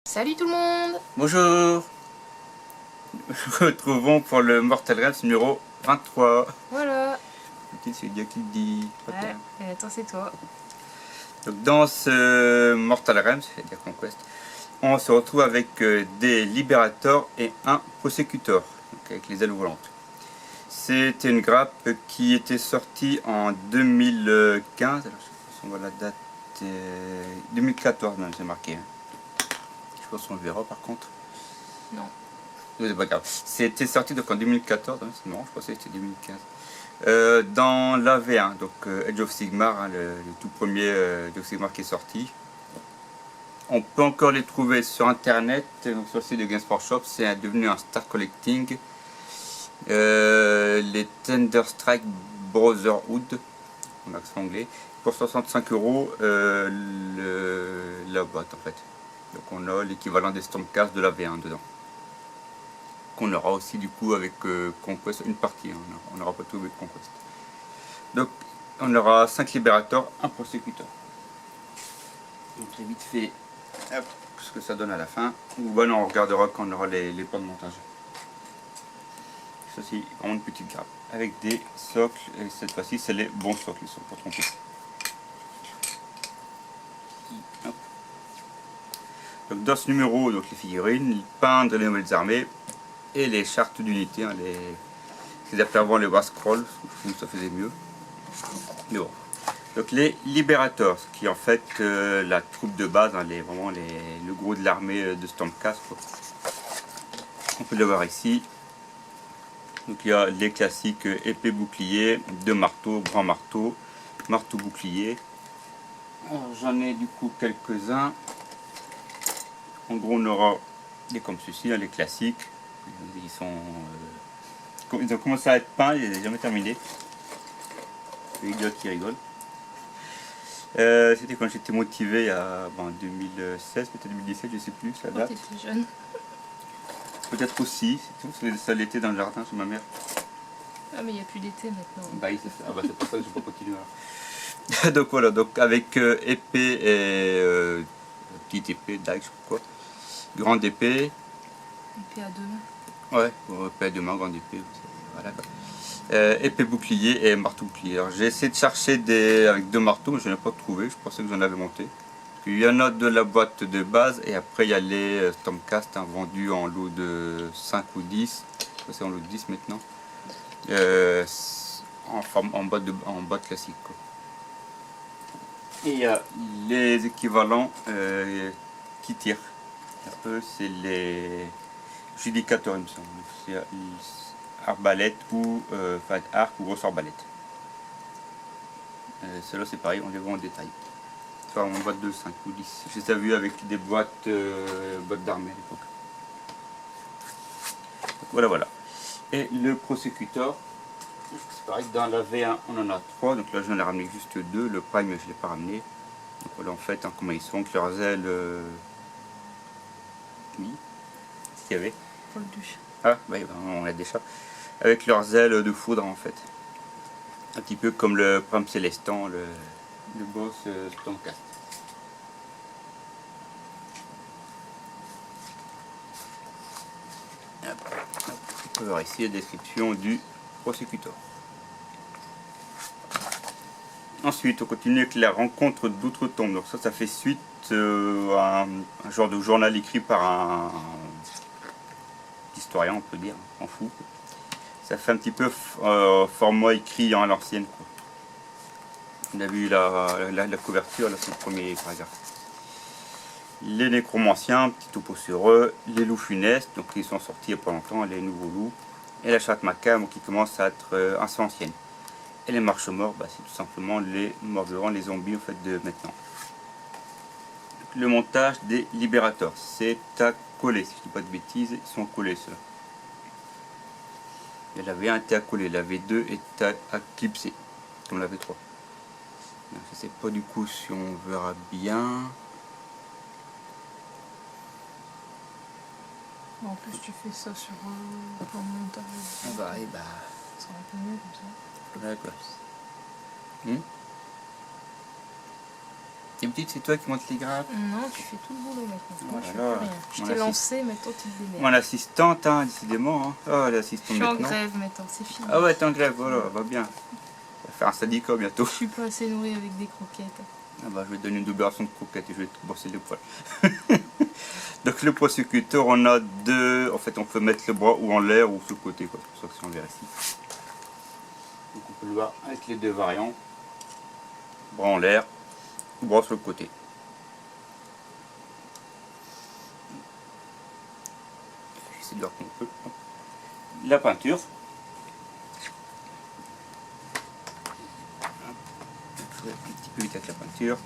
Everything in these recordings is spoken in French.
Salut tout le monde! Bonjour. Nous retrouvons pour le Mortal Realms numéro 23. Voilà! C'est Dieu qui le dit. Ouais, et attends, c'est toi. Donc dans ce Mortal Realms, c'est-à-dire Conquest, on se retrouve avec des Libérators et un Prosecutor, donc avec les ailes volantes. C'était une grappe qui était sortie en 2015. Alors, je pense qu'on voit la date. 2014, même, c'est marqué. Je pense qu'on le verra par contre. Non. C'est pas grave. C'était sorti donc en 2014, hein, c'est marrant, je pensais que c'était 2015. Dans la V1, donc Age of Sigmar, hein, le tout premier Age of Sigmar qui est sorti. On peut encore les trouver sur internet, donc sur le site de Games Workshop, c'est devenu un Star Collecting. Les Thunderstrike Brotherhood, en accent anglais, pour 65 € la boîte en fait. Donc on a l'équivalent des Stormcast de la V1 dedans. Qu'on aura aussi du coup avec Conquest, une partie, hein, on n'aura pas tout avec Conquest. Donc on aura 5 libérateurs, un prosécuteur. Donc très vite fait, hop, ce que ça donne à la fin. Ou ben on regardera quand on aura les plans de montage. Ceci vraiment une petite grappe avec des socles, et cette fois-ci c'est les bons socles, ils sont pas trompés. Hop. Donc dans ce numéro, donc les figurines, peindre les nouvelles armées et les chartes d'unité, hein, ce qu'ils appelaient avant les War Scrolls, je trouve que ça faisait mieux. Mais bon. Donc les Libérators, qui est en fait la troupe de base, hein, vraiment le gros de l'armée de Stormcast. On peut le voir ici. Donc il y a les classiques épée bouclier, 2 marteaux, grand marteau, marteau bouclier. J'en ai du coup quelques-uns. En gros on aura des comme ceci, hein, les classiques. Ils ont commencé à être peints, ils n'ont jamais terminé. Les gars qui rigolent. C'était quand j'étais motivé il y a 2016, peut-être 2017, je sais plus, ça date. T'es plus jeune. Peut-être aussi, ça l'était dans le jardin chez ma mère. Ah, mais il n'y a plus d'été maintenant. Bah oui, c'est ça. Ah bah c'est pour ça que je peux continuer. Donc voilà, donc avec épée et petite épée, dague, je sais pas quoi. Grande épée. Épée à deux mains. Ouais, épée à deux mains, grande épée. Voilà quoi. Épée bouclier et marteau bouclier. J'ai essayé de chercher avec 2 marteaux, mais je n'ai pas trouvé. Je pensais que j'en avais monté. Il y en a de la boîte de base et après il y a les Stormcast, hein, vendus en lot de 5 ou 10. C'est en lot de 10 maintenant. En boîte classique, quoi. Et il y a les équivalents qui tirent. Eux, c'est les judicateurs, il me semble. C'est arbalète ou arc ou grosse arbalète. Ceux-là, c'est pareil, on les voit en détail. Enfin, en boîte de 5 ou 10. Je les ai vus avec des boîtes d'armée à l'époque. Voilà. Et le prosécuteur, c'est pareil, dans la V1 on en a 3, donc là j'en ai ramené juste 2, le prime je ne l'ai pas ramené. Donc voilà en fait hein, comment ils sont, avec leurs ailes. Oui, qu'est-ce qu'il y avait? Pour le douche. Ah, bah, on a des chats. Avec leurs ailes de foudre en fait. Un petit peu comme le prime célestant, le boss Stormcast. On peut voir ici la description du prosécuteur. Ensuite, on continue avec la rencontre d'outre-tombe. Donc ça fait suite à un genre de journal écrit par un historien, on peut dire, on s'en fout. Ça fait un petit peu format écrit à l'ancienne. On a vu la couverture, là c'est le premier paragraphe. Les nécromanciens, petit topo sur eux, les loups funestes, donc ils sont sortis il n'y a pas longtemps, les nouveaux loups, et la chatte macabre qui commence à être assez ancienne. Et les marches morts, c'est tout simplement les morts vivants, les zombies en fait de maintenant. Le montage des libérateurs, c'est à coller, si je ne dis pas de bêtises, ils sont collés ceux-là. Et la V1 était accolée, la V2 était à clipser, comme la V3. Je sais pas du coup si on verra bien. En plus, tu fais ça sur un montage. Ah bah, et bah. Ça sera un peu mieux comme ça. D'accord. Et petite, c'est toi qui montes les graphes? Non, tu fais tout le boulot maintenant. Moi, je fais plus Voilà. rien. Je t'ai lancé, maintenant tu te démerdes. Mon assistante, hein, décidément. Hein. Oh, l'assistante Je suis maintenant. en grève maintenant, c'est fini. Ah ouais, t'es en grève, voilà, va bien. On va faire un syndicat bientôt. Je suis pas assez nourrie avec des croquettes. Ah bah, je vais te donner une double ration de croquettes et je vais te brosser les poils. Donc le prosécuteur, on a deux. En fait, on peut mettre le bras ou en l'air ou sur le côté, quoi. C'est pour ça que c'est en l'air ici. Donc on peut le voir avec les deux variants. Bras en l'air ou bras sur le côté. J'essaie de voir qu'on peut. La peinture. Je vais un petit peu vite avec la peinture.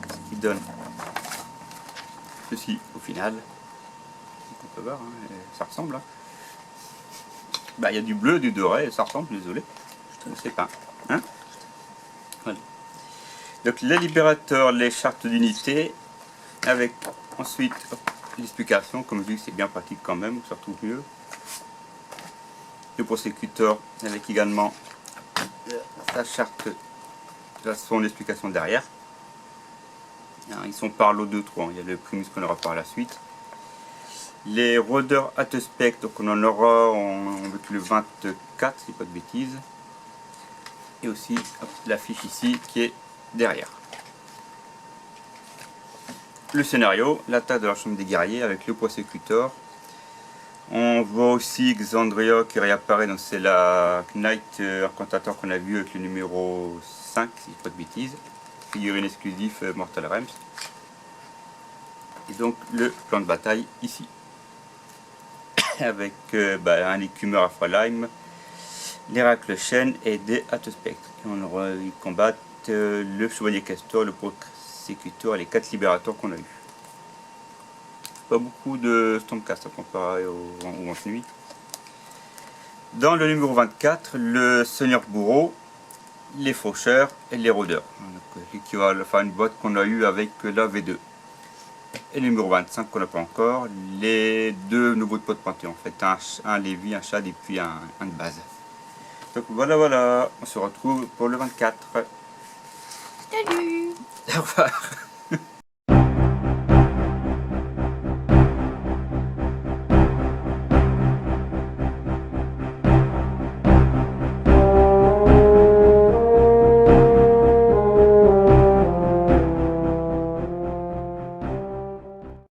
Ce qui donne ceci au final. Donc on peut voir, hein, ça ressemble. Hein. Bah, il y a du bleu, du doré, ça ressemble, désolé. Je ne sais pas. Hein, voilà. Donc les libérateurs, les chartes d'unité, avec ensuite l'explication, comme je dis, c'est bien pratique quand même, ça retrouve mieux. Le prosécuteur avec également sa charte, son explication derrière. Ils sont par lot 2-3, il y a le primus qu'on aura par la suite. Les rôdeurs Atespec, donc on en aura avec le 24, si pas de bêtises. Et aussi l'affiche ici qui est derrière. Le scénario, l'attaque de la chambre des guerriers avec le prosécuteur. On voit aussi Xandria qui réapparaît, donc c'est la Knight incantateur qu'on a vu avec le numéro 5, si pas de bêtises. Figurine exclusive Mortal Realms. Et donc le plan de bataille ici. Avec un écumeur Afralheim, l'Héracle Chêne et des Atespectres. Ils combattent le Chevalier Castor, le Prosécuteur et les 4 libérateurs qu'on a eu. Pas beaucoup de Stormcast à comparer au nuit. Dans le numéro 24, le Seigneur Bourreau, les Faucheurs et les Rôdeurs. Qui va faire une boîte qu'on a eu avec la V2. Et le numéro 25 qu'on n'a pas encore, les deux nouveaux de pot de Panthéon, en fait, un Lévi, un Chad et puis un de base. Donc voilà, on se retrouve pour le 24. Salut! Au revoir.